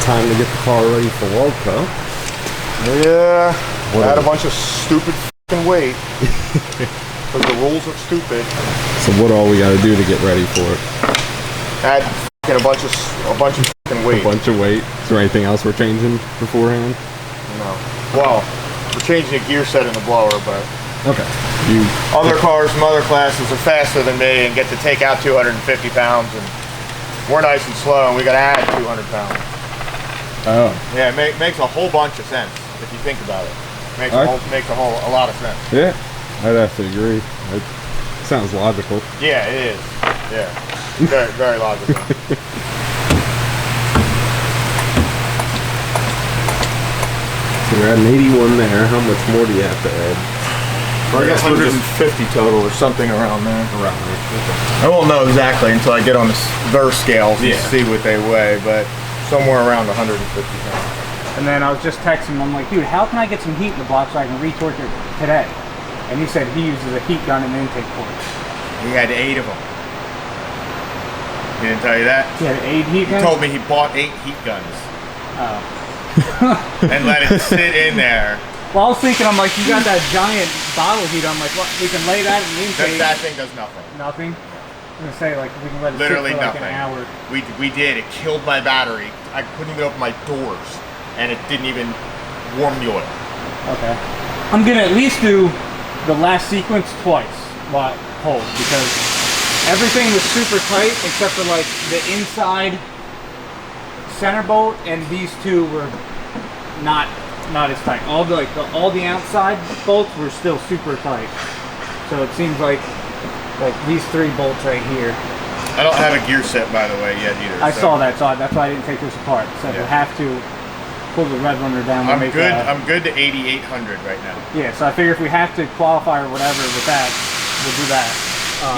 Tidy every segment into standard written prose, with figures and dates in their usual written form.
time to get the car ready for World Cup. Yeah, add a bunch of stupid f***ing weight. Because the rules are stupid. So what all we got to do to get ready for it? Add f***ing a bunch of f***ing weight. A bunch of weight. Is there anything else we're changing beforehand? No. Well, we're changing a gear set in the blower, but okay. Other cars from other classes are faster than me and get to take out 250 pounds, and we're nice and slow, and we got to add 200 pounds. Oh. Yeah, it makes a whole bunch of sense if you think about it. Makes a lot of sense. Yeah, I'd have to agree. It sounds logical. Yeah, it is. Yeah, very, very logical. So you're adding 81 there. How much more do you have to add? Well, I guess 150 total or something around there. Around there. I won't know exactly until I get on their scales and see what they weigh, but somewhere around 150 pounds. And then I was just texting him, I'm like, dude, how can I get some heat in the block so I can retorque it today? And he said he uses a heat gun and intake port. He had 8 of them. He didn't tell you that? He had 8 heat guns? He told me he bought 8 heat guns. Oh. And let it sit in there. Well, I was thinking, I'm like, you got that giant bottle heater. I'm like, what? We can lay that in the intake. That thing does nothing. Nothing? I'm gonna say, like, we can let it Literally sit for nothing. like an hour. We did. It killed my battery. I couldn't even open my doors. And it didn't even warm the oil. Okay. I'm gonna at least do the last sequence twice while hold, because everything was super tight except for like the inside center bolt, and these two were not as tight. All the outside bolts were still super tight. So it seems like these 3 bolts right here. I don't have a gear set, by the way, yet either. I saw that, so that's why I didn't take this apart. So we'll have to pull the red runner down. I'm good. I'm good to 8,800 right now. Yeah, so I figure if we have to qualify or whatever with that, we'll do that.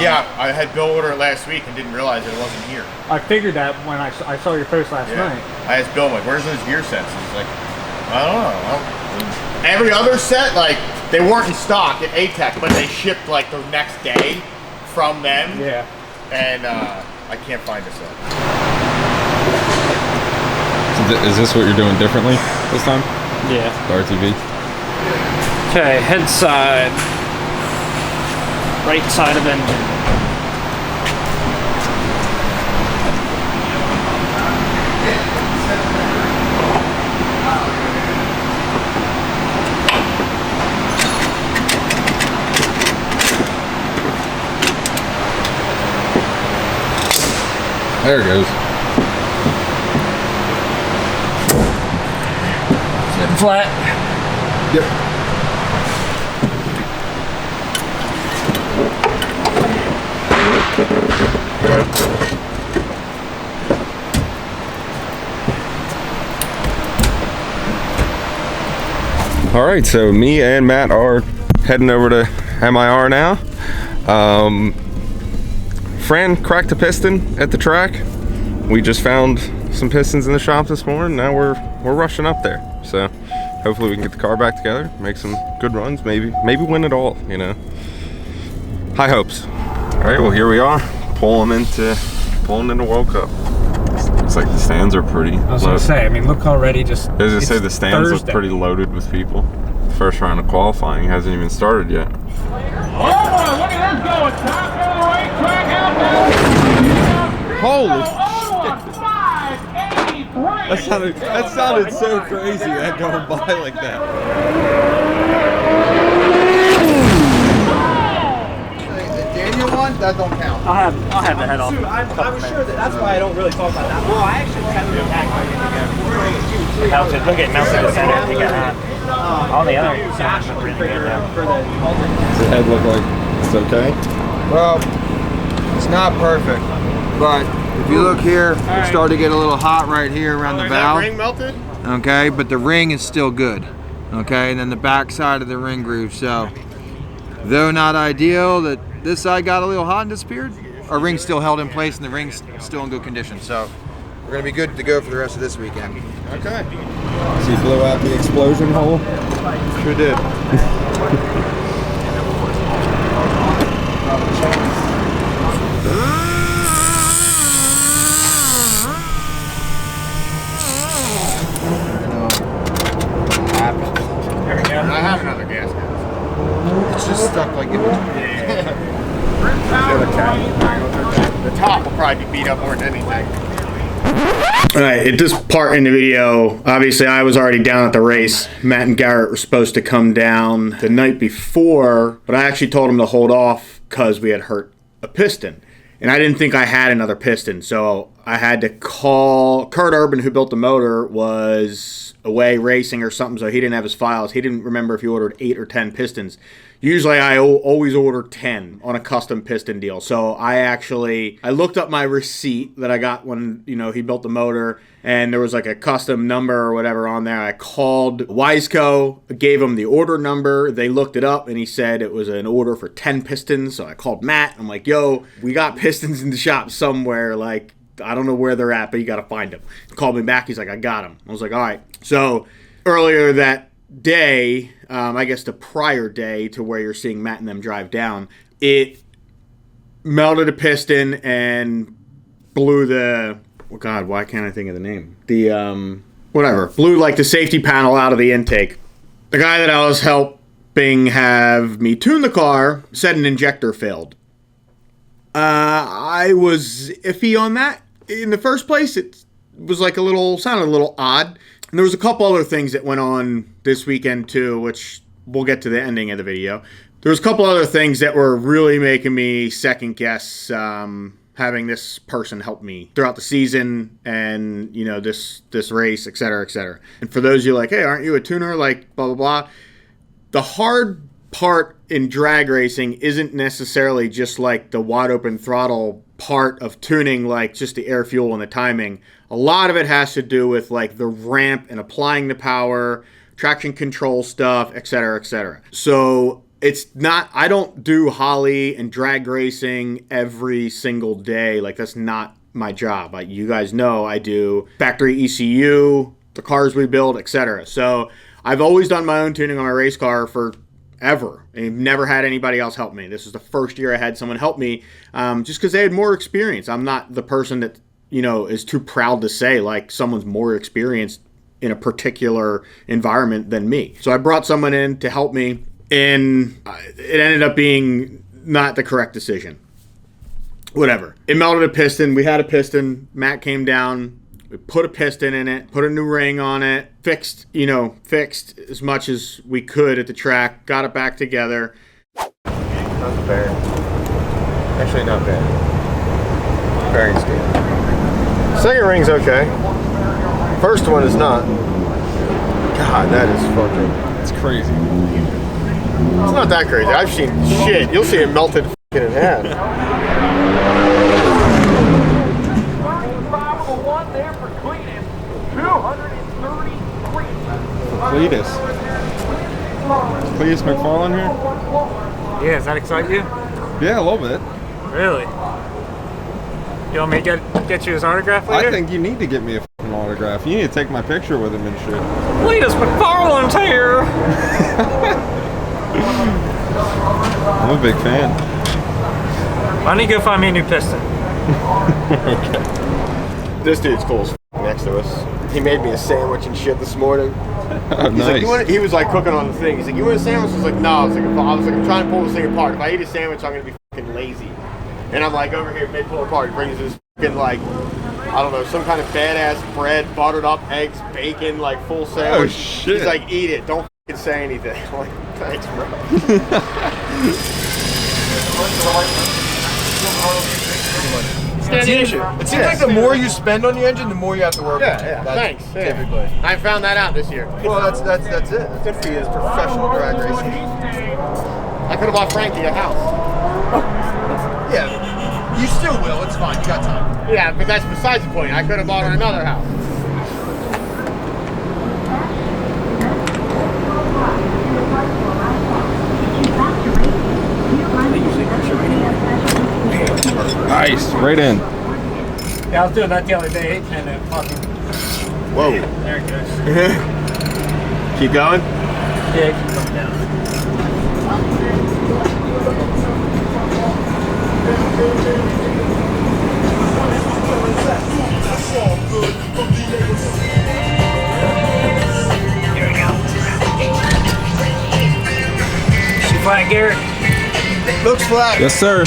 Yeah, I had Bill order it last week and didn't realize it wasn't here. I figured that when I saw your post last night. I asked Bill, I'm like, where's those gear sets? And he's like, I don't know. Every other set, like, they weren't in stock at ATEC, but they shipped like the next day from them. Yeah. And I can't find a set. Is this what you're doing differently this time? Yeah. The RTV? Okay, head side. Right side of engine. There it goes. Sitting flat. Yep. All right, so me and Matt are heading over to MIR now. Fran cracked a piston at the track. We just found some pistons in the shop this morning. Now we're rushing up there. So hopefully we can get the car back together, make some good runs, maybe win it all, you know. High hopes. All right, well here we are, pulling into World Cup. Looks like the stands are pretty I was gonna say, I mean, look already just. As I say, the stands look pretty loaded with people. The first round of qualifying hasn't even started yet. Oh, look at them going. Top of the racetrack out there. Holy shit. That sounded so crazy, that going by like that. Daniel one, that don't count. I'll have the head off. I was sure that's why I don't really talk about that. Well, I actually kind of attacked my Melted. Look at melted the center. He got hot. All the other sides look really good though. Does the head look like it's okay? Well, it's not perfect, but if you look here, it's starting to get a little hot right here around the valve. Is that ring melted? Okay, but the ring is still good. Okay, and then the back side of the ring groove. So, though not ideal that this side got a little hot and disappeared, our ring's still held in place and the ring's still in good condition. So, we're gonna be good to go for the rest of this weekend. Okay. So you blew out the explosion hole? Sure did. Yeah. I have another gasket. It's just stuck like it was. The top will probably be beat up more than anything. All right, at this part in the video, obviously I was already down at the race. Matt and Garrett were supposed to come down the night before, but I actually told them to hold off because we had hurt a piston. And I didn't think I had another piston, so I had to call Kurt Urban, who built the motor, was away racing or something, so he didn't have his files. He didn't remember if he ordered 8 or 10 pistons. Usually I always order 10 on a custom piston deal. So I looked up my receipt that I got when, he built the motor, and there was like a custom number or whatever on there. I called Wiseco, gave them the order number. They looked it up, and he said it was an order for 10 pistons. So I called Matt. I'm like, yo, we got pistons in the shop somewhere. Like, I don't know where they're at, but you got to find them. He called me back. He's like, I got them. I was like, all right. So earlier that day, I guess the prior day to where you're seeing Matt and them drive down, it melted a piston and blew the, oh God, why can't I think of the name? The, blew like the safety panel out of the intake. The guy that I was helping have me tune the car said an injector failed. I was iffy on that. In the first place, it was like sounded a little odd. And there was a couple other things that went on this weekend too, which we'll get to the ending of the video. There was a couple other things that were really making me second guess having this person help me throughout the season and, this race, et cetera, et cetera. And for those of you like, hey, aren't you a tuner? Like, blah, blah, blah. The hard part in drag racing isn't necessarily just like the wide open throttle part of tuning, like just the air, fuel, and the timing. A lot of it has to do with like the ramp and applying the power, traction control stuff, et cetera, et cetera. So it's not, I don't do Holly and drag racing every single day. Like, that's not my job. You guys know I do factory ECU, the cars we build, et cetera. So I've always done my own tuning on my race car for ever. I've never had anybody else help me. This is the first year I had someone help me, just because they had more experience. I'm not the person that, is too proud to say like someone's more experienced in a particular environment than me. So I brought someone in to help me, and it ended up being not the correct decision. Whatever. It melted a piston. We had a piston. Matt came down. We put a piston in it, put a new ring on it, fixed as much as we could at the track, got it back together. Not bad. Actually, not bad. Bearing's good. Second ring's okay. First one is not. God, that is fucking... It's crazy. It's not that crazy. I've seen shit. You'll see it melted in half. Cletus. Is Cletus McFarlane here? Yeah, does that excite you? Yeah, a little bit. Really? You want me to get you his autograph later? I think you need to get me a f***ing autograph. You need to take my picture with him and shit. Cletus McFarlane's here! I'm a big fan. Why don't you go find me a new piston? Okay. This dude's cool as f*** next to us. He made me a sandwich and shit this morning. Oh, nice. Like, he was like cooking on the thing. He's like, you want a sandwich? I was like, no. I was like, I'm trying to pull this thing apart. If I eat a sandwich, I'm going to be fucking lazy. And I'm like, over here, mid-pull apart. He brings this fucking, like, I don't know, some kind of badass bread, buttered up eggs, bacon, like full sandwich. Oh, shit. He's like, eat it. Don't fucking say anything. I'm like, thanks, bro. It seems like the more you spend on the engine, the more you have to work on it. Yeah, That's thanks. Typically. I found that out this year. Well, that's it. Good for you. It's professional drag racing. I could have bought Frankie a house. Yeah, you still will. It's fine. You got time. Yeah, but that's besides the point. I could have bought her another house. Nice, right in. Yeah, I was doing that the other day, and it fucking... Whoa. There it goes. Keep going? Yeah, keep going down. Here we go. flat, Garrett? Looks flat. Yes, sir.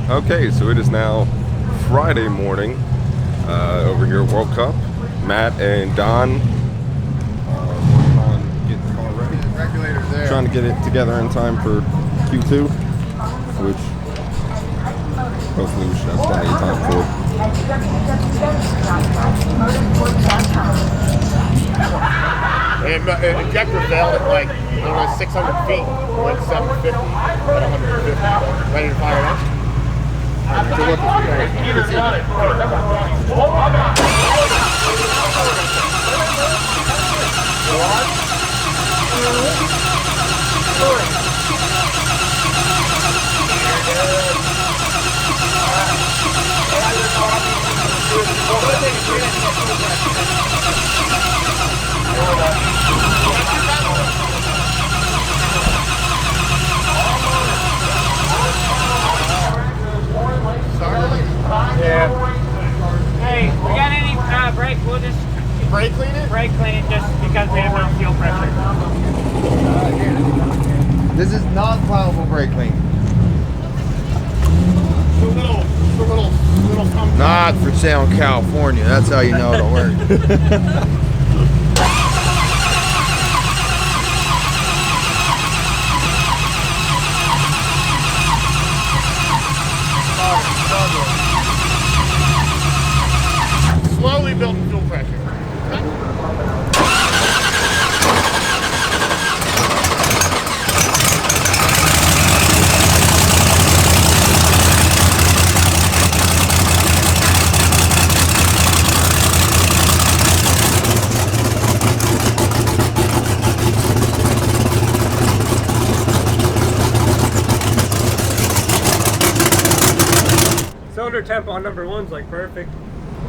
Okay, so it is now Friday morning over here at World Cup. Matt and Don are working on getting the car ready. Regulator's there. Trying to get it together in time for Q2, which hopefully we should have plenty of time for. And injector failed at like, I don't know, 600 feet. Went 750 at 150. Ready to fire it up? So look, Hey, we got any brake? We'll just brake clean it? brake clean it just because we have no fuel pressure. This is non-plowable brake clean. Little thumb. Not for sale in California. That's how you know it'll work. Slowly building fuel pressure. Cylinder temp on number one's like perfect.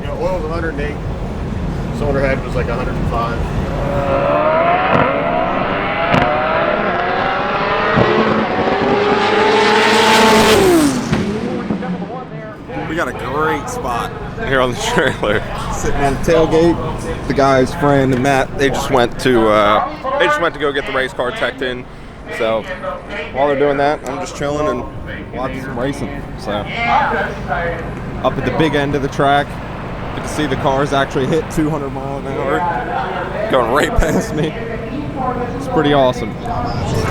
You know, oil was 108. Cylinder head was like 105. We got a great spot here on the trailer. Sitting on the tailgate. The guy's friend and Matt, they just went to go get the race car teched in. So while they're doing that, I'm just chilling and watching some racing. So up at the big end of the track, get to see the cars actually hit 200 miles an hour, going right past me. It's pretty awesome.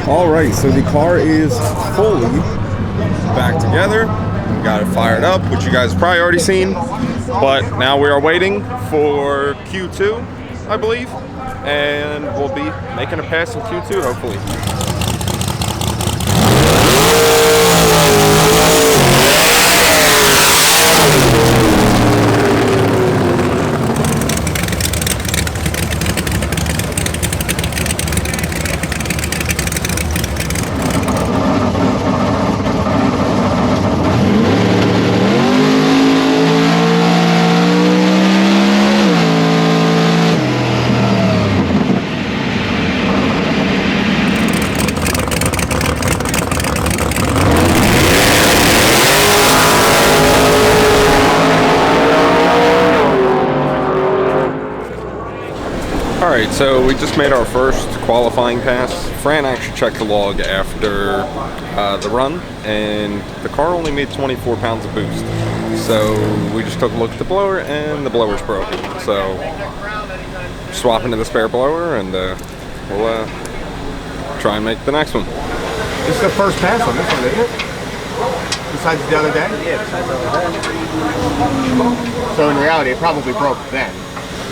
All right, so the car is fully back together. We got it fired up, which you guys have probably already seen. But now we are waiting for Q2, I believe, and we'll be making a pass in Q2, hopefully. Alright, so we just made our first qualifying pass. Fran actually checked the log after the run, and the car only made 24 pounds of boost. So we just took a look at the blower, and the blower's broken. So swap into the spare blower, and we'll try and make the next one. This is the first pass on this one, isn't it? Besides the other day? Yeah, besides the other day. So in reality, it probably broke then.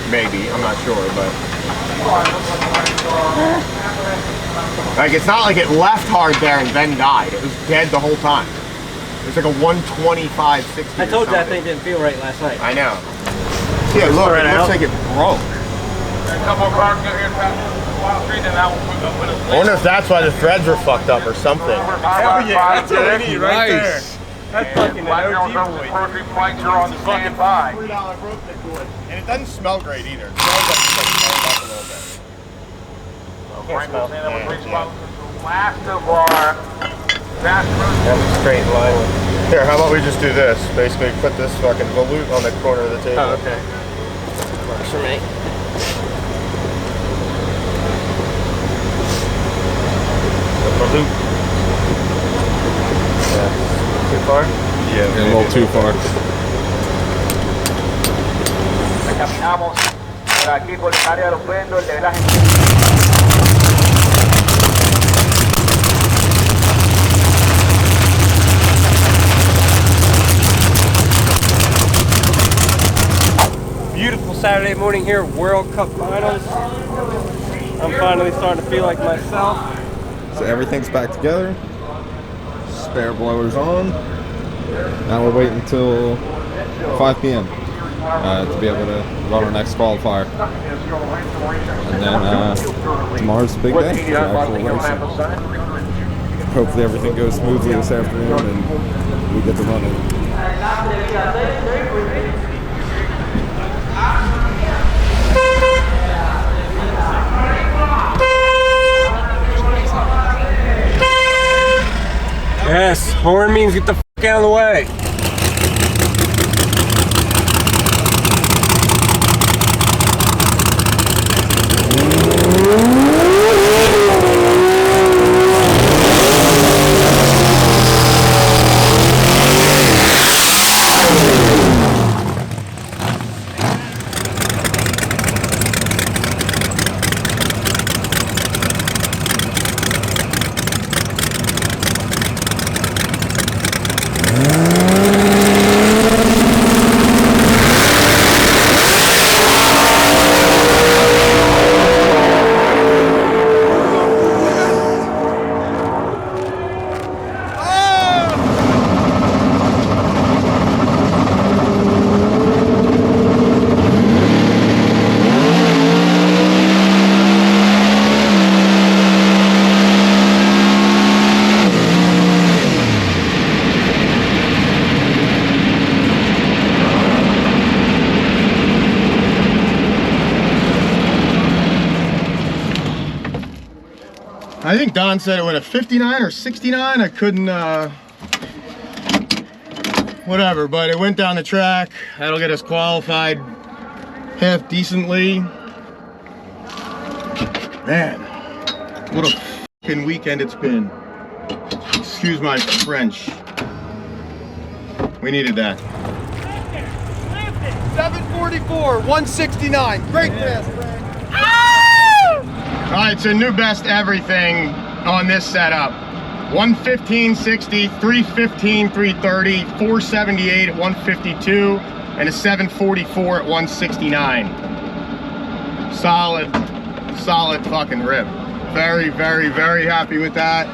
Maybe, I'm not sure, but... Like, it's not like it left hard there and then died. It was dead the whole time. It was like a 125, 60. I told you that thing didn't feel right last night. I know. Yeah, look, it looks like it broke. A couple of cars go here past Wild Street, and that will put I wonder if that's why the threads were fucked up or something. Hell yeah, that's what I need right there. That's fucking an OG boy. Perfect flights are on standby. $3 broke the good. And it doesn't smell great either. It smells like it's like smells up a little bit. Frank was saying that was last of our fast That was straight in line with. Here, how about we just do this? Basically, put this fucking volute on the corner of the table. Oh, okay. Works for me. The volute. Too far? Yeah, a little too far. Caminamos por aquí por el área de los vendos, el de la Beautiful Saturday morning here, World Cup Finals. I'm finally starting to feel like myself. So everything's back together. Spare blower's on. Now we're waiting until 5 p.m. To be able to run our next qualifier. And then tomorrow's the big day. The actual racing. Hopefully everything goes smoothly this afternoon and we get to run it. Yes, horn means get the f*** out of the way. I think Don said it went a 59 or 69. I couldn't, whatever, but it went down the track. That'll get us qualified half decently. Man, what a fucking weekend it's been. Excuse my French. We needed that. 744, 169. Great fast, Frank. All right, so new best everything on this setup. 115.60, 315, 330, 478 at 152, and a 744 at 169. Solid fucking rip. Very, very, very happy with that.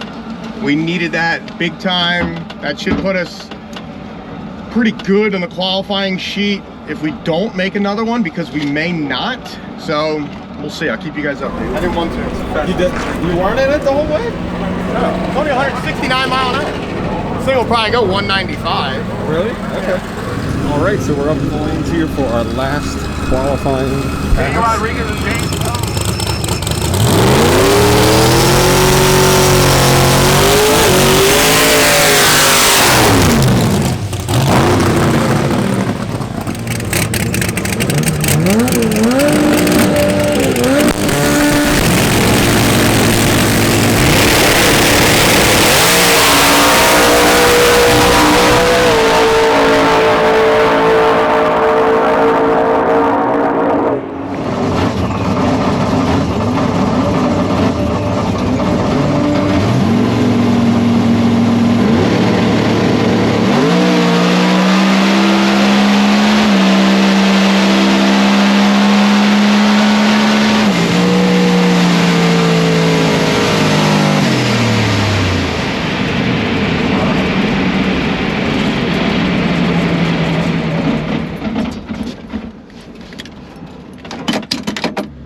We needed that big time. That should put us pretty good on the qualifying sheet if we don't make another one, because we may not. So we'll see. I'll keep you guys updated. I didn't want to. You weren't in it the whole way? No, it's only 169 mile an hour. This thing will probably go 195. Really? Okay. All right, so we're up in the lanes here for our last qualifying pass. Rodriguez and James.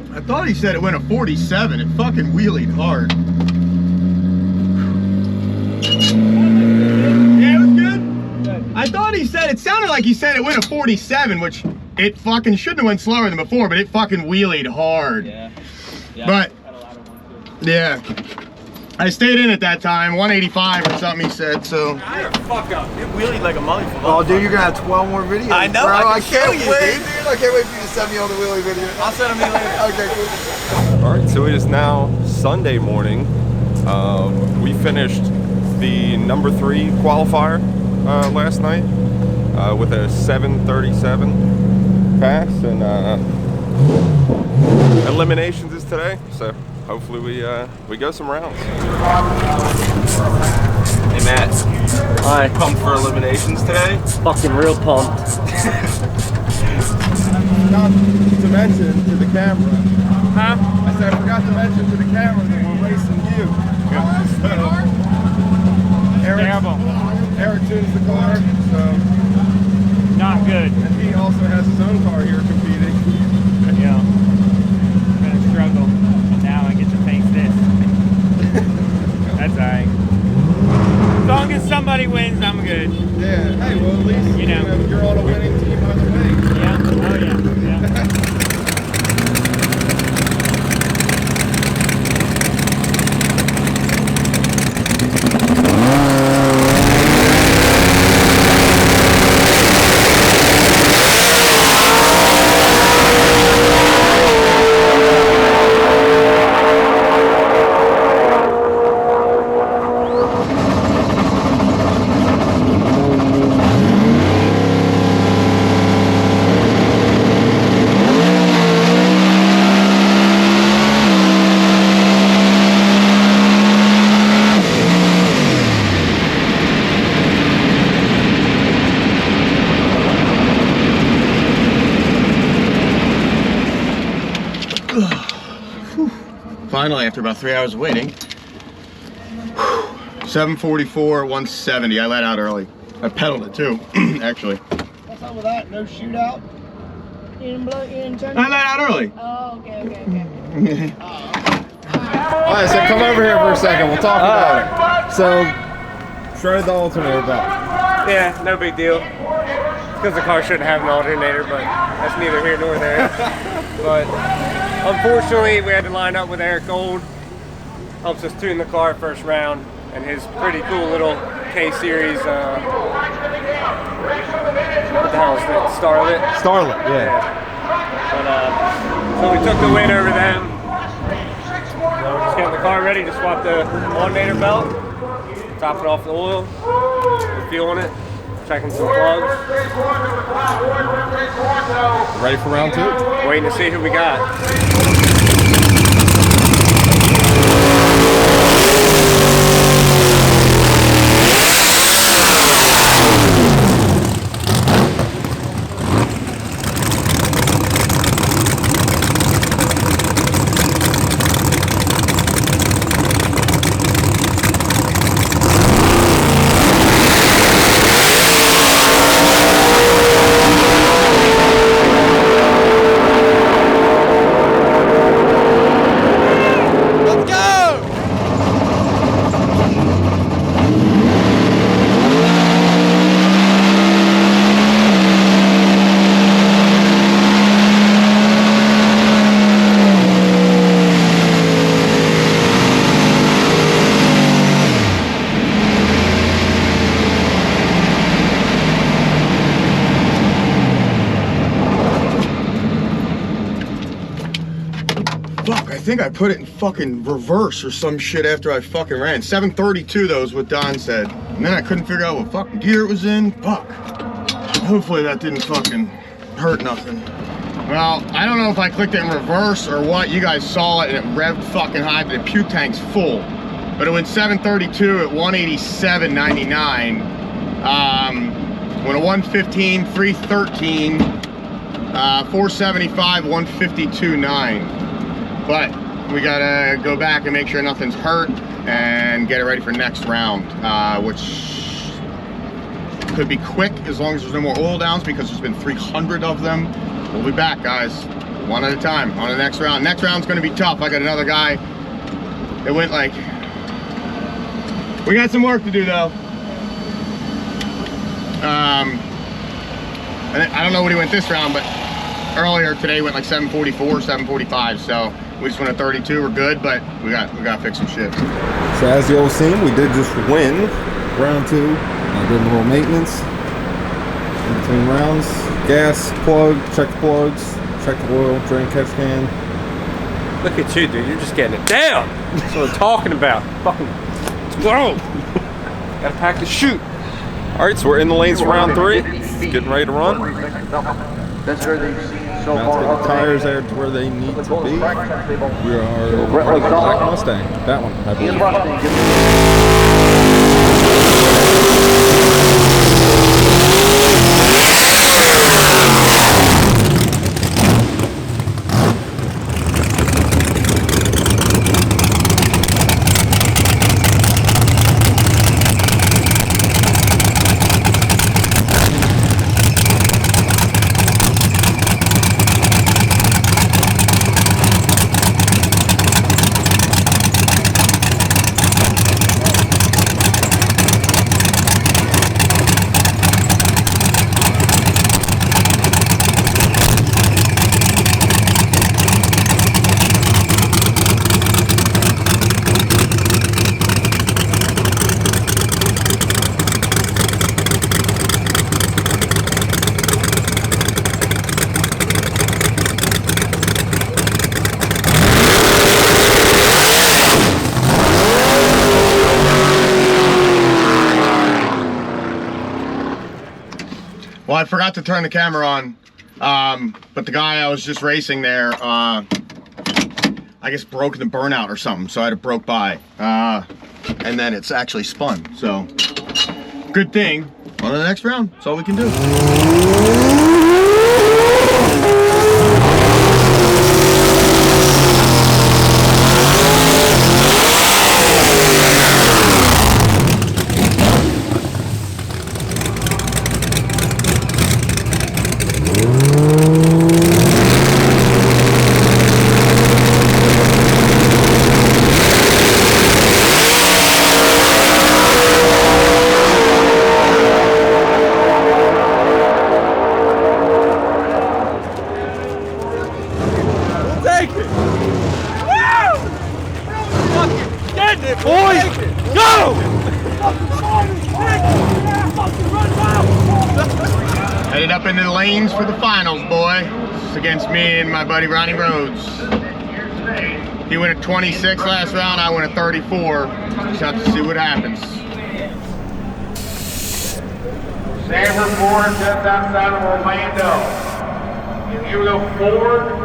I thought he said it went a 47. It fucking wheelied hard. Yeah, it was good. I thought he said, it sounded like he said it went a 47, which it fucking shouldn't have went slower than before, but it fucking wheelied hard. Yeah. But, yeah. I stayed in at that time, 185 or something he said, so. Fuck up. It wheelied like a motherfucker. Oh, dude, you're gonna have 12 more videos. I know, bro. I can can't show you, wait, dude. dude. I can't wait for you to send me all the wheelie videos. I'll send them to you later. Okay, cool. All right, so it is now Sunday morning. We finished the number 3 qualifier last night with a 737 pass, and eliminations is today. So hopefully we go some rounds. Hey Matt. Hi. Pumped for eliminations today? Fucking real pumped. Forgot to mention to the camera. Huh? I said I forgot to mention to the camera that we're racing you. So, Eric tunes the car, so Not good. and he also has his own car here competing. Yeah. I'm gonna struggle. But now I get to face this. That's alright. As long as somebody wins, I'm good. Yeah. Hey, well at least You know. you're on a winning team either way. Yeah. Oh yeah. Yeah. Finally, after about 3 hours of waiting. 744, 170. I let out early. I pedaled it too, actually. What's up with that? No shootout? You didn't turn? I let out early. Oh, okay. Alright, so come over here for a second. We'll talk about it. So, shredded the alternator belt. Yeah, no big deal. Because the car shouldn't have an alternator, but that's neither here nor there. But unfortunately, we had to line up with Eric Gold. Helps us tune the car first round, and his pretty cool little K-Series. What the hell is that? Starlet. Starlet, yeah. But so we took the win over them. So we're just getting the car ready to swap the alternator belt, top it off the oil, we're fueling it, checking some plugs. Ready for round two? Waiting to see who we got. Fuck, I think I put it in fucking reverse or some shit after I fucking ran. 732 though is what Don said. And then I couldn't figure out what fucking gear it was in. Fuck. Hopefully that didn't fucking hurt nothing. Well, I don't know if I clicked it in reverse or what. You guys saw it and it revved fucking high, but the puke tank's full. But it went 732 at 187.99. Went a 115, 313, 475, 152.9. But we gotta go back and make sure nothing's hurt and get it ready for next round, which could be quick as long as there's no more oil downs because there's been 300 of them. We'll be back, guys, one at a time on the next round. Next round's gonna be tough. I got another guy that went like, we got some work to do though. I don't know what he went this round, but earlier today went like 744, 745, so we just went at 32. We're good, but we got to fix some shit. So as you all seen, we did just win round two. I did a little maintenance in between rounds. Gas plug, check the plugs, check the oil, drain catch can. Look at you, dude. You're just getting it down. That's what I'm talking about. Fucking, let's go. Gotta pack the chute. All right, so we're in the lanes for round 3. Getting ready to run. Best they've seen so Now far. to get the tires there to where they need to be. We are running the Black Mustang. That one, I believe. Well, I forgot to turn the camera on, but the guy I was just racing there, I guess broke the burnout or something, so I had to broke by, and then it's actually spun, so good thing. On to the next round, that's all we can do. Headed up into the lanes for the finals, boy. It's against me and my buddy Ronnie Rhodes. He went at 26 last round, I went at 34. Just have to see what happens. Sanford Ford just outside of Orlando. And here we go, Ford.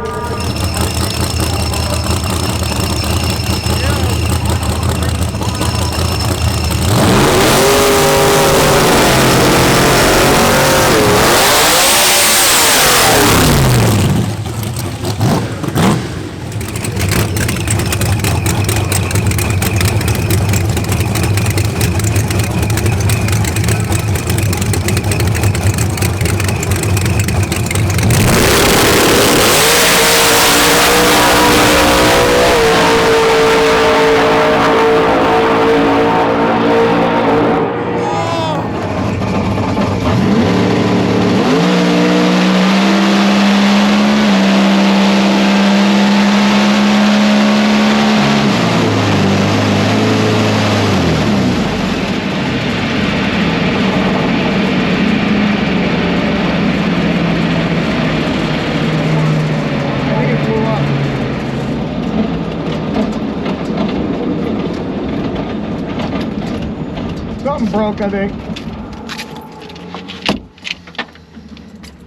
Something broke, I think.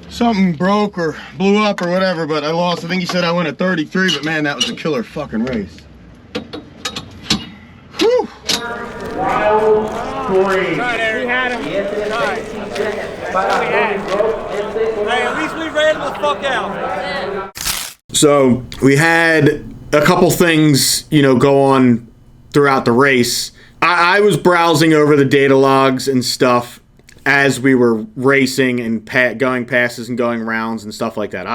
Something broke or blew up or whatever, but I lost. I think he said I went at 33, but man, that was a killer fucking race. Whew. Round 3. We had him. Hey, at least we ran the fuck out. So we had a couple things, you know, go on throughout the race. I was browsing over the data logs and stuff as we were racing and going passes and going rounds and stuff like that.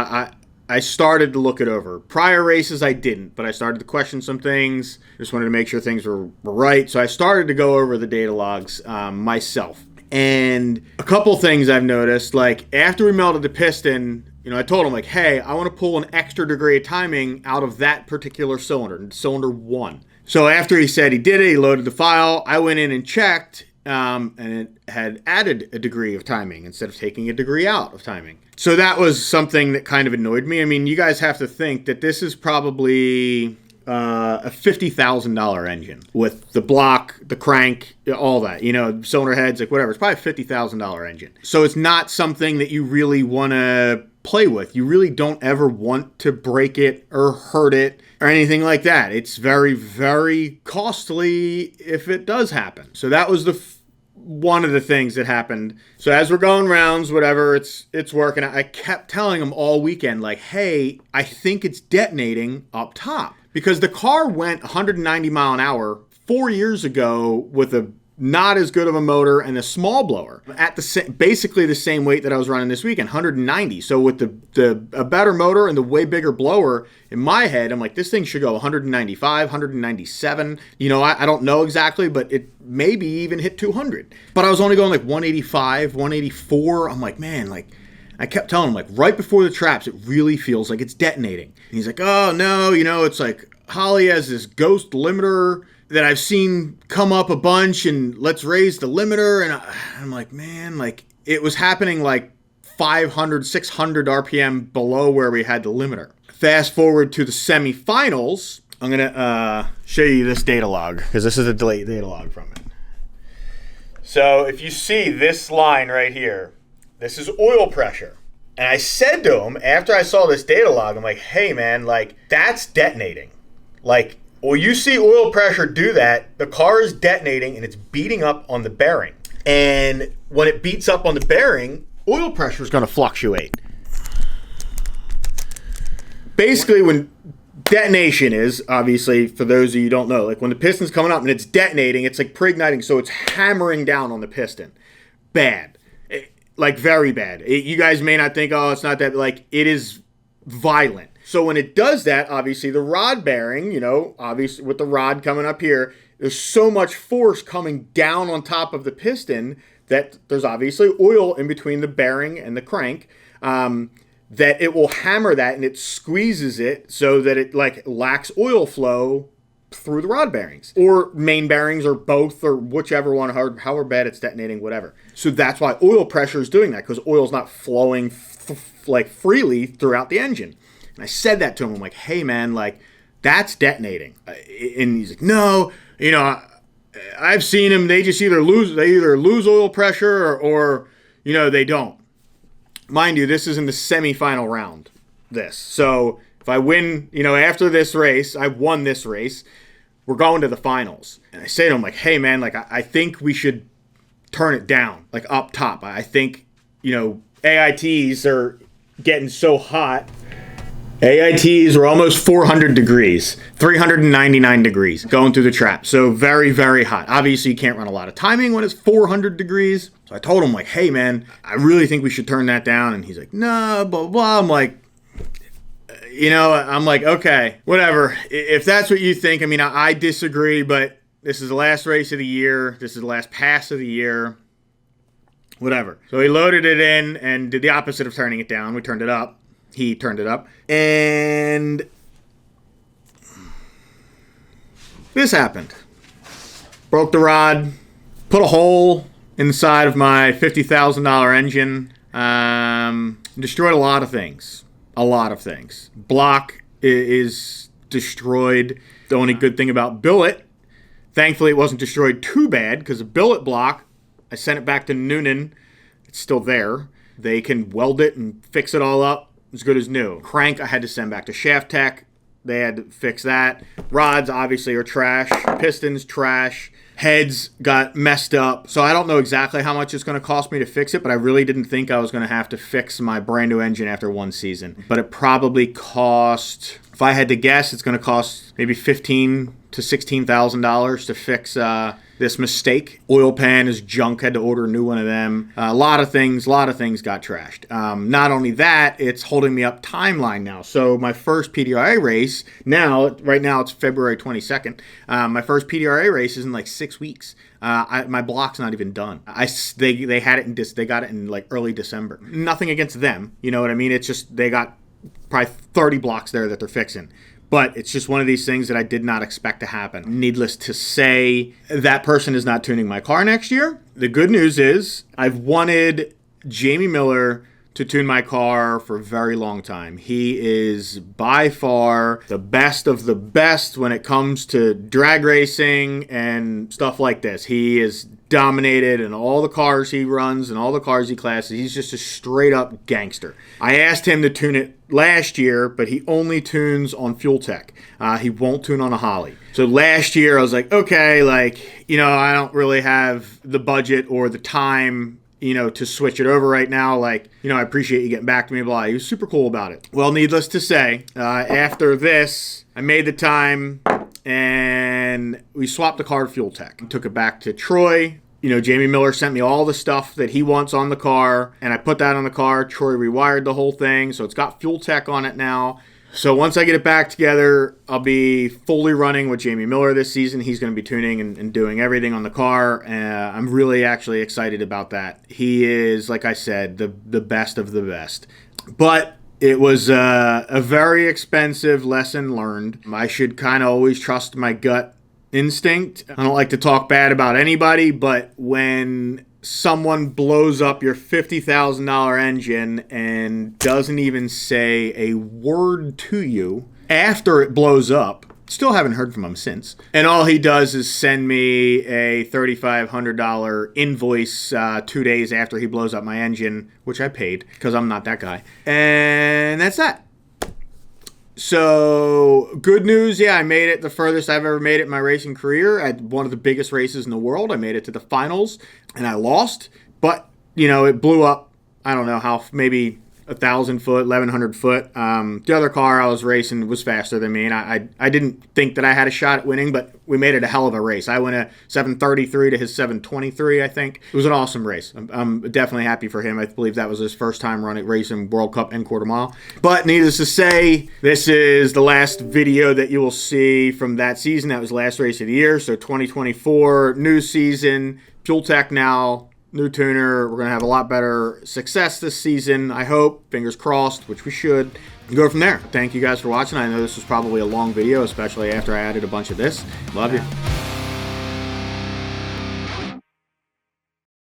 I started to look it over. Prior races I didn't, but I started to question some things. Just wanted to make sure things were right. So I started to go over the data logs myself. And a couple things I've noticed, like after we melted the piston, you know, I told him like, hey, I want to pull an extra degree of timing out of that particular cylinder, cylinder 1. So after he said he did it, he loaded the file. I went in and checked, and it had added a degree of timing instead of taking a degree out of timing. So that was something that kind of annoyed me. I mean, you guys have to think that this is probably a $50,000 engine with the block, the crank, all that, you know, cylinder heads, like whatever. It's probably a $50,000 engine. So it's not something that you really want to play with. You really don't ever want to break it or hurt it or anything like that. It's very, very costly if it does happen. So that was one of the things that happened. So as we're going rounds, whatever, it's working. I kept telling them all weekend, like, hey, I think it's detonating up top. Because the car went 190 mile an hour 4 years ago with a not as good of a motor and a small blower at basically the same weight that I was running this weekend, 190. So with a better motor and the way bigger blower, in my head, I'm like, this thing should go 195, 197. You know, I don't know exactly, but it maybe even hit 200. But I was only going like 185, 184. I'm like, man, like, I kept telling him, like, right before the traps, it really feels like it's detonating. And he's like, oh, no, you know, it's like Holley has this ghost limiter that I've seen come up a bunch, and let's raise the limiter. And I'm like, man, like, it was happening like 500, 600 RPM below where we had the limiter. Fast forward to the semifinals. I'm going to show you this data log, because this is a data log from it. So if you see this line right here, this is oil pressure. And I said to him, after I saw this data log, I'm like, hey, man, like, that's detonating. Like, well, you see oil pressure do that, the car is detonating and it's beating up on the bearing. And when it beats up on the bearing, oil pressure is going to fluctuate. Basically, when detonation is, obviously, for those of you who don't know, like when the piston's coming up and it's detonating, it's like pre-igniting, so it's hammering down on the piston. Bad. Like, very bad. You guys may not think, oh, it's not that, like, it is violent. So when it does that, obviously the rod bearing, you know, obviously with the rod coming up here, there's so much force coming down on top of the piston that there's obviously oil in between the bearing and the crank, that it will hammer that and it squeezes it so that it like lacks oil flow through the rod bearings or main bearings or both or whichever one, however bad it's detonating, whatever. So that's why oil pressure is doing that, because oil's not flowing like freely throughout the engine. And I said that to him. I'm like, hey, man, like, that's detonating. And he's like, no, you know, I've seen them. They just either lose oil pressure or you know, they don't. Mind you, this is in the semifinal round. So if I win, you know, after this race, I won this race, we're going to the finals. And I say to him, like, hey, man, like, I think we should turn it down, like, up top. I think, you know, AITs are getting so hot. AITs were almost 400 degrees, 399 degrees going through the trap. So very, very hot. Obviously, you can't run a lot of timing when it's 400 degrees. So I told him, like, hey, man, I really think we should turn that down. And he's like, no, blah, blah, blah. I'm like, you know, I'm like, okay, whatever. If that's what you think, I mean, I disagree, but this is the last race of the year. This is the last pass of the year. Whatever. So he loaded it in and did the opposite of turning it down. We turned it up. He turned it up. And this happened. Broke the rod. Put a hole in the side of my $50,000 engine. Destroyed a lot of things. A lot of things. Block is destroyed. The only good thing about billet, thankfully it wasn't destroyed too bad, because a billet block, I sent it back to Noonan. It's still there. They can weld it and fix it all up as good as new. Crank, I had to send back to Shaft Tech. They had to fix that. Rods, obviously, are trash. Pistons, trash. Heads got messed up. So I don't know exactly how much it's going to cost me to fix it, but I really didn't think I was going to have to fix my brand new engine after one season. But it probably cost, if I had to guess, it's going to cost maybe $15,000 to $16,000 to fix this mistake. Oil pan is junk. Had to order a new one of them. A lot of things got trashed. Not only that, it's holding me up timeline now. So my first PDRA race right now it's February 22nd. My first PDRA race is in like 6 weeks. My block's not even done. They had it they got it in like early December. Nothing against them, you know what I mean? It's just they got probably 30 blocks there that they're fixing. But it's just one of these things that I did not expect to happen. Needless to say, that person is not tuning my car next year. The good news is I've wanted Jamie Miller to tune my car for a very long time. He is by far the best of the best when it comes to drag racing and stuff like this. He is dominated in all the cars he runs and all the cars he classes. He's just a straight up gangster. I asked him to tune it last year, but he only tunes on Fuel Tech. He won't tune on a Holley. So last year I was like, okay, like, you know, I don't really have the budget or the time, you know, to switch it over right now. Like, you know, I appreciate you getting back to me, blah. He was super cool about it. Well, needless to say, after this, I made the time and we swapped the car to Fuel Tech. Took it back to Troy. You know, Jamie Miller sent me all the stuff that he wants on the car, and I put that on the car. Troy rewired the whole thing, so it's got Fuel Tech on it now. So once I get it back together, I'll be fully running with Jamie Miller this season. He's going to be tuning and doing everything on the car. I'm really actually excited about that. He is, like I said, the best of the best. But it was a very expensive lesson learned. I should kind of always trust my gut instinct. I don't like to talk bad about anybody, but when someone blows up your $50,000 engine and doesn't even say a word to you after it blows up, still haven't heard from him since, and all he does is send me a $3,500 invoice 2 days after he blows up my engine, which I paid because I'm not that guy, and that's that. So, good news, yeah, I made it the furthest I've ever made it in my racing career at one of the biggest races in the world. I made it to the finals, and I lost, but, you know, it blew up, I don't know how, maybe 1,000 foot, 1,100 foot. The other car I was racing was faster than me, and I didn't think that I had a shot at winning, but we made it a hell of a race. I went a 7:33 to his 7:23, I think. It was an awesome race. I'm definitely happy for him. I believe that was his first time racing World Cup and quarter mile. But needless to say, this is the last video that you will see from that season. That was the last race of the year. So 2024, new season, Fuel Tech now. New tuner. We're going to have a lot better success this season, I hope. Fingers crossed, which we should. And go from there. Thank you guys for watching. I know this was probably a long video, especially after I added a bunch of this. Love you.